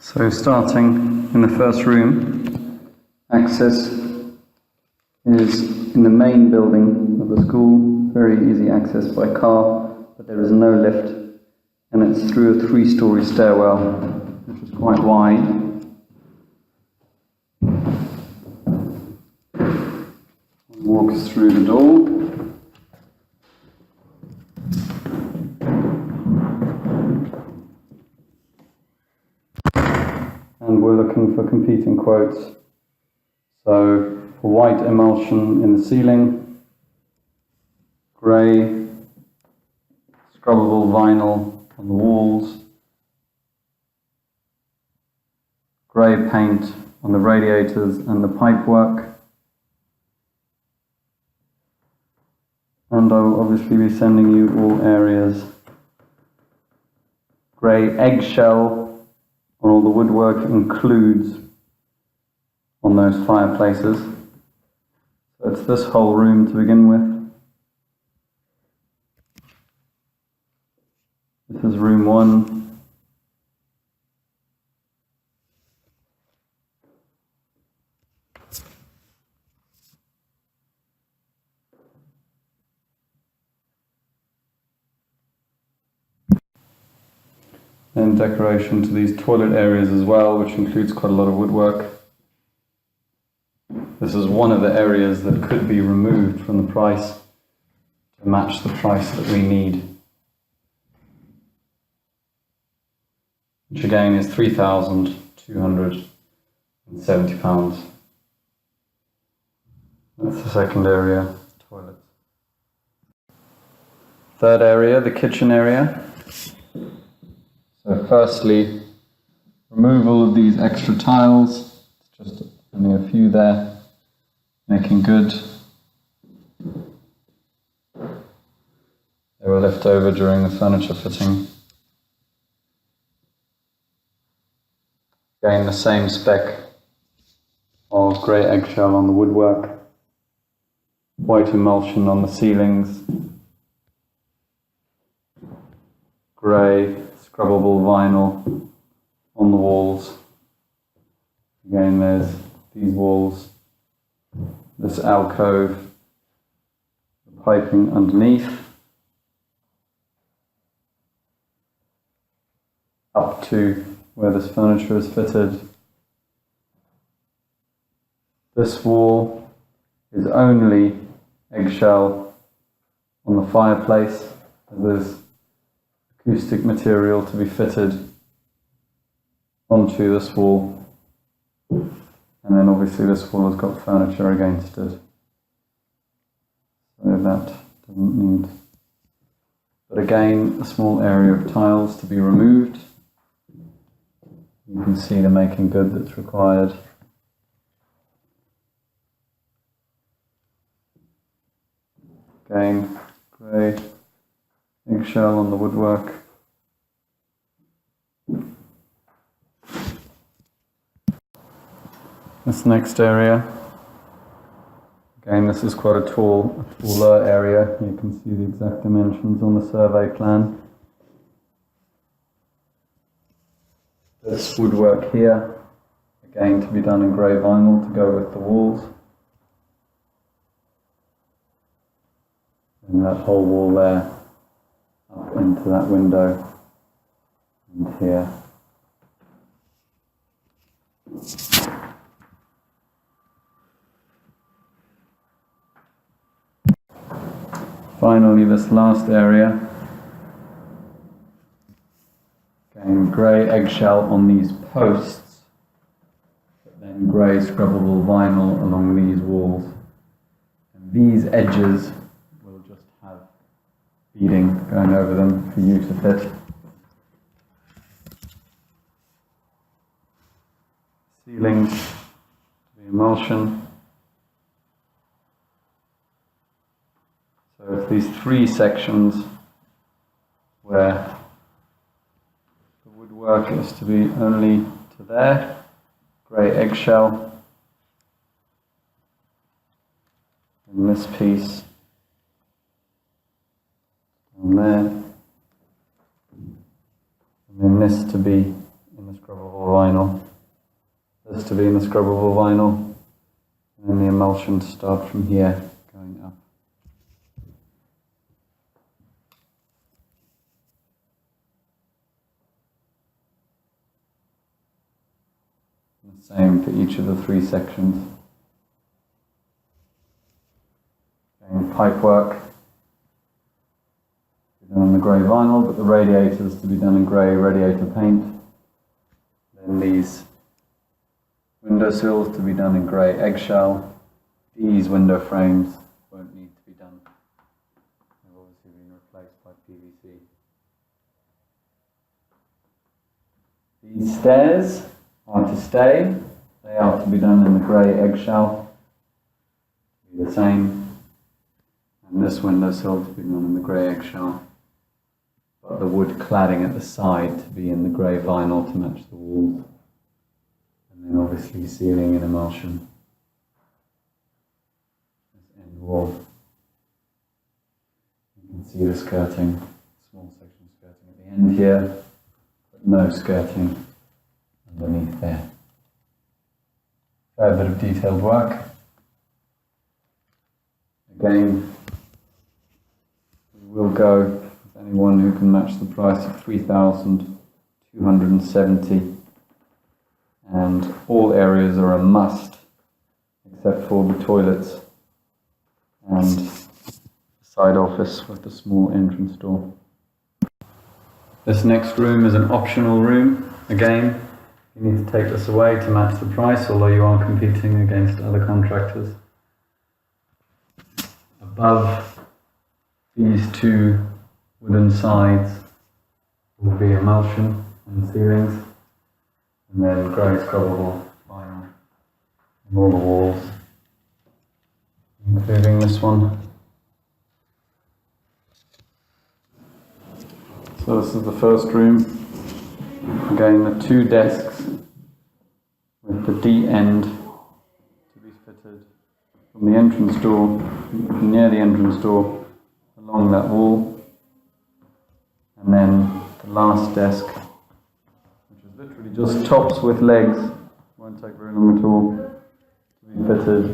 So starting in the first room, access is in the main building of the school, very easy access by car, but there is no lift, and it's through a 3-story stairwell, which is quite wide. Walk us through the door. And we're looking for competing quotes. So, for white emulsion in the ceiling, grey scrubbable vinyl on the walls, grey paint on the radiators and the pipework, and I will obviously be sending you all areas. Grey eggshell on all the woodwork includes on those fireplaces. So it's this whole room to begin with. This is room 1. And decoration to these toilet areas as well, which includes quite a lot of woodwork. This is one of the areas that could be removed from the price to match the price that we need, which again is £3,270. That's the second area, toilets. Third area, the kitchen area. So firstly, removal of these extra tiles, just only a few there, making good. They were left over during the furniture fitting. Again, the same spec of grey eggshell on the woodwork, white emulsion on the ceilings, grey scrubbable vinyl on the walls. Again, there's these walls, this alcove, the piping underneath, up to where this furniture is fitted. This wall is only eggshell on the fireplace. There's acoustic material to be fitted onto this wall, and then obviously this wall has got furniture against it, so that doesn't need. But again, a small area of tiles to be removed. You can see the making good that's required. Again, grey eggshell on the woodwork. This next area, again, this is quite a taller area. You can see the exact dimensions on the survey plan. This woodwork here, again to be done in grey vinyl to go with the walls. And that whole wall there, up into that window, and here. Finally, this last area, again, grey eggshell on these posts, but then grey scrubbable vinyl along these walls. And these edges will just have beading going over them for you to fit. Ceilings, the emulsion. So it's these 3 sections where the woodwork is to be only to there, grey eggshell, and this piece down there, and then this to be in the scrubbable vinyl. This to be in the scrubbable vinyl, and then the emulsion to start from here, going up. And the same for each of the 3 sections. Pipe work to be done in the grey vinyl, but the radiators to be done in grey radiator paint. Then these windowsills to be done in grey eggshell. These window frames won't need to be done. They've obviously been replaced by PVC. These stairs are to stay. They are to be done in the grey eggshell. Be the same. And this windowsill to be done in the grey eggshell, but the wood cladding at the side to be in the grey vinyl to match the walls, and then obviously ceiling in emulsion. This end wall, you can see the skirting, small section skirting at the end here, but no skirting underneath there. Fair bit of detailed work. Again, we'll go with anyone who can match the price of $3,270, and all areas are a must except for the toilets and the side office with the small entrance door. This next room is an optional room. Again, you need to take this away to match the price, although you are competing against other contractors. Above these 2 wooden sides will be emulsion and ceilings, and then grey scrubbable vinyl on all the walls, including this one. So this is the first room. Again, the 2 desks with the D end to be fitted from the entrance door, near the entrance door, along that wall, and then the last desk, which is literally just tops with legs, won't take very long at all, to be fitted,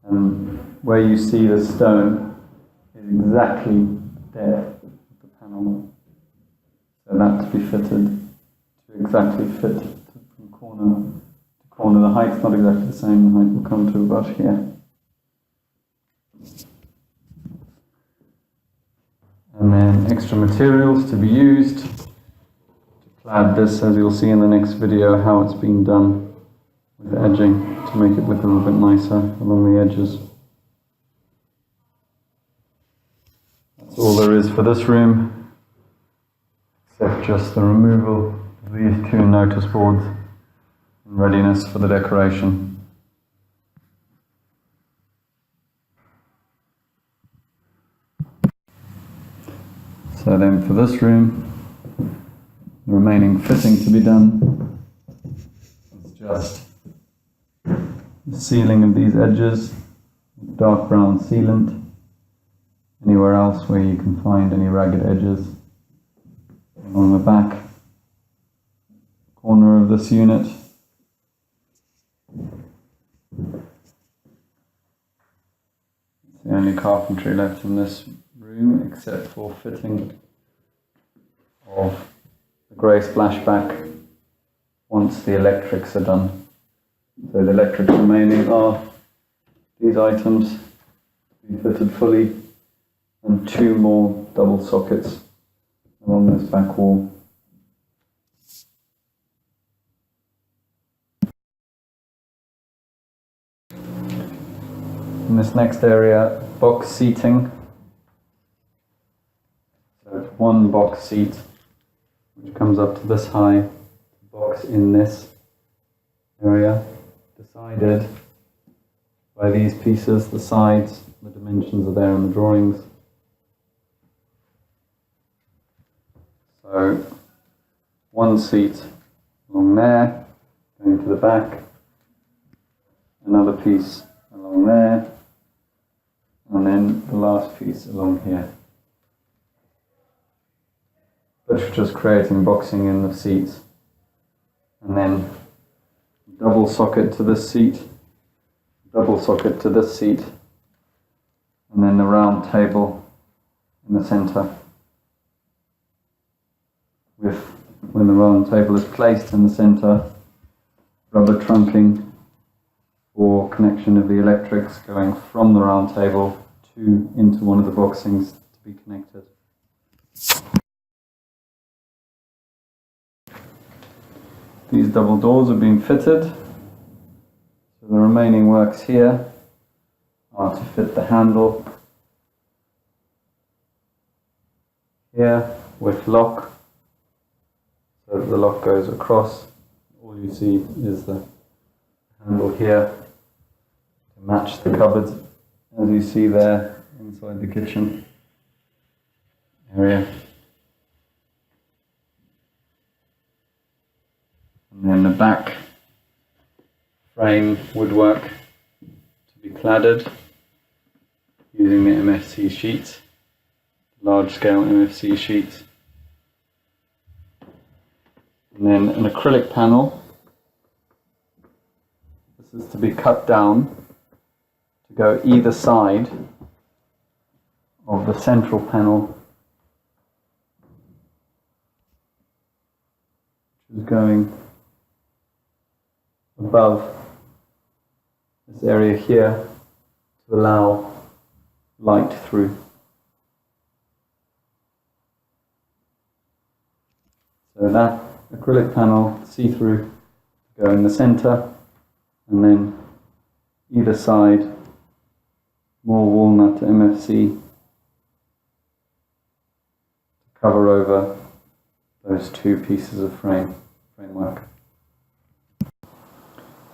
and where you see the stone is exactly there with the panel, so that to be fitted to exactly fit from corner to corner. The height's not exactly the same, the height will come to about here. And then extra materials to be used to clad this, as you'll see in the next video how it's been done with edging to make it look a little bit nicer along the edges. That's all there is for this room, except just the removal of these 2 notice boards in readiness for the decoration. So then for this room, the remaining fitting to be done is just the sealing of these edges with dark brown sealant, anywhere else where you can find any ragged edges, along the back corner of this unit. It's the only carpentry left in this room, except for fitting of the grey splashback once the electrics are done. So the electrics remaining are these items to be fitted fully, and 2 more double sockets along this back wall. In this next area, box seating. So it's 1 box seat which comes up to this high, box in this area, decided by these pieces, the sides, the dimensions are there in the drawings. So 1 seat along there, going to the back, another piece along there, and then the last piece along here. But just creating boxing in the seats. and then double socket to this seat, double socket to this seat, and then the round table in the center. When the round table is placed in the center, rubber trunking for connection of the electrics going from the round table into one of the boxings to be connected. These double doors have been fitted, so the remaining works here are to fit the handle here with lock, so that the lock goes across. All you see is the handle here to match the cupboards, as you see there inside the kitchen area. And then the back frame woodwork to be cladded using the MFC sheets, large scale MFC sheets. And then an acrylic panel. This is to be cut down to go either side of the central panel, which is going above this area here to allow light through. So that acrylic panel, see-through, go in the center, and then either side more walnut MFC to cover over those two pieces of framework.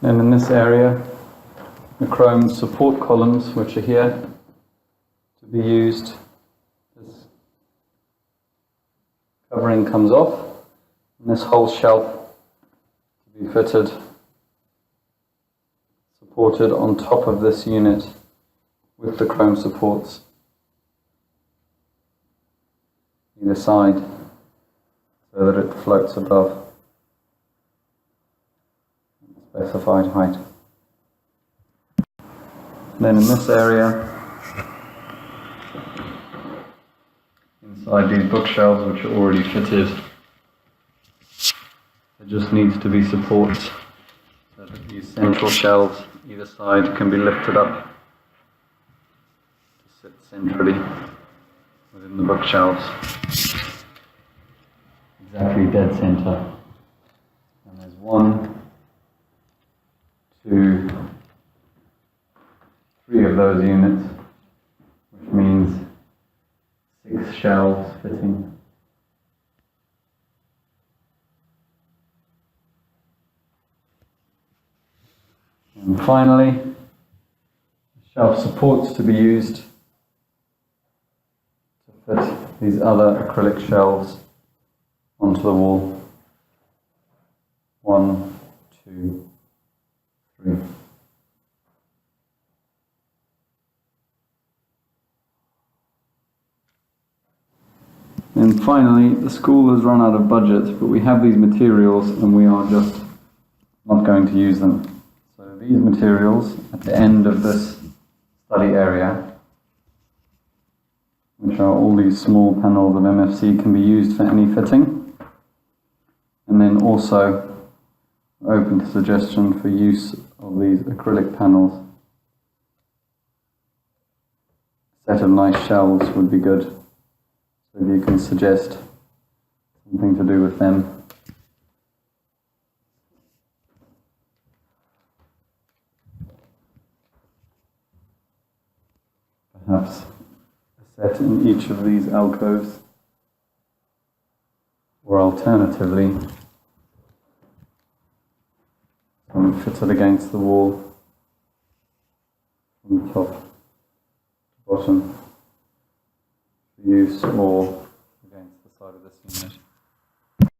And in this area, the chrome support columns, which are here, to be used. This covering comes off, and this whole shelf to be fitted, supported on top of this unit with the chrome supports either side, so that it floats above specified height. Then in this area, inside these bookshelves, which are already fitted, there just needs to be supports so that these central shelves either side can be lifted up to sit centrally within the bookshelves, exactly dead center. And there's 1, 2, 3 of those units, which means 6 shelves fitting. And finally, shelf supports to be used to fit these other acrylic shelves onto the wall. 1, 2, 3. And finally, the school has run out of budget, but we have these materials and we are just not going to use them. So these materials at the end of this study area, which are all these small panels of MFC, can be used for any fitting. And then also open to suggestion for use of these acrylic panels. A set of nice shelves would be good. So if you can suggest something to do with them. Perhaps a set in each of these alcoves, or alternatively, some fitted against the wall from top to bottom for use, or against the side of this unit.